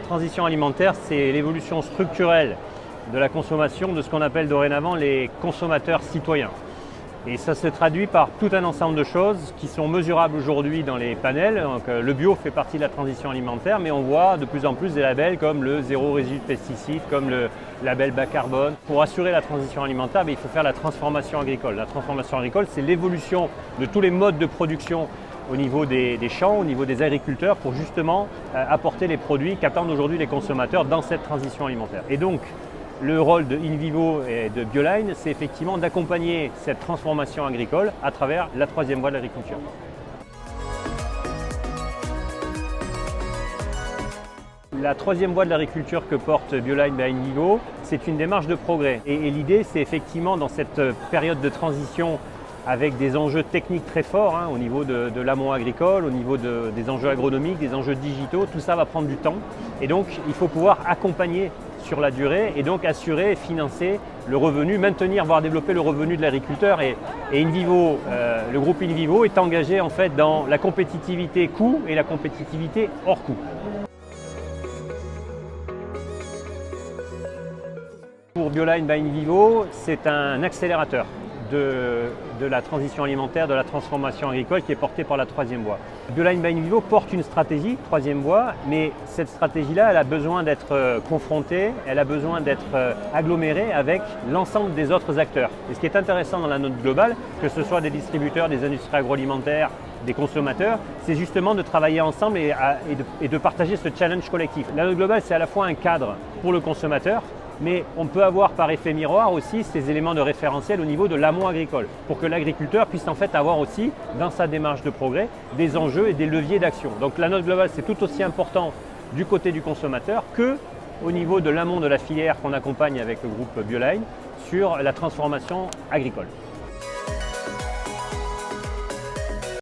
transition alimentaire, c'est l'évolution structurelle de la consommation de ce qu'on appelle dorénavant les consommateurs citoyens. Et ça se traduit par tout un ensemble de choses qui sont mesurables aujourd'hui dans les panels. Donc, le bio fait partie de la transition alimentaire, mais on voit de plus en plus des labels comme le zéro résidu de pesticides, comme le label bas carbone. Pour assurer la transition alimentaire, il faut faire la transformation agricole. La transformation agricole, c'est l'évolution de tous les modes de production au niveau des champs, au niveau des agriculteurs, pour justement apporter les produits qu'attendent aujourd'hui les consommateurs dans cette transition alimentaire. Et donc, le rôle de InVivo et de Bioline, c'est effectivement d'accompagner cette transformation agricole à travers la troisième voie de l'agriculture. La troisième voie de l'agriculture que porte Bioline by InVivo, c'est une démarche de progrès. Et l'idée, c'est effectivement dans cette période de transition avec des enjeux techniques très forts au niveau de l'amont agricole, au niveau des enjeux agronomiques, des enjeux digitaux, tout ça va prendre du temps. Et donc, il faut pouvoir accompagner sur la durée et donc assurer et financer le revenu, maintenir, voire développer le revenu de l'agriculteur. Et InVivo, le groupe InVivo est engagé en fait dans la compétitivité coût et la compétitivité hors coût. Pour Bioline by InVivo, c'est un accélérateur de la transition alimentaire, de la transformation agricole qui est portée par la troisième voie. Bioline by InVivo porte une stratégie, troisième voie, mais cette stratégie-là, elle a besoin d'être confrontée, elle a besoin d'être agglomérée avec l'ensemble des autres acteurs. Et ce qui est intéressant dans la note globale, que ce soit des distributeurs, des industries agroalimentaires, des consommateurs, c'est justement de travailler ensemble et de partager ce challenge collectif. La note globale, c'est à la fois un cadre pour le consommateur, mais on peut avoir par effet miroir aussi ces éléments de référentiel au niveau de l'amont agricole pour que l'agriculteur puisse en fait avoir aussi dans sa démarche de progrès des enjeux et des leviers d'action. Donc la note globale, c'est tout aussi important du côté du consommateur que au niveau de l'amont de la filière qu'on accompagne avec le groupe Bioline sur la transformation agricole.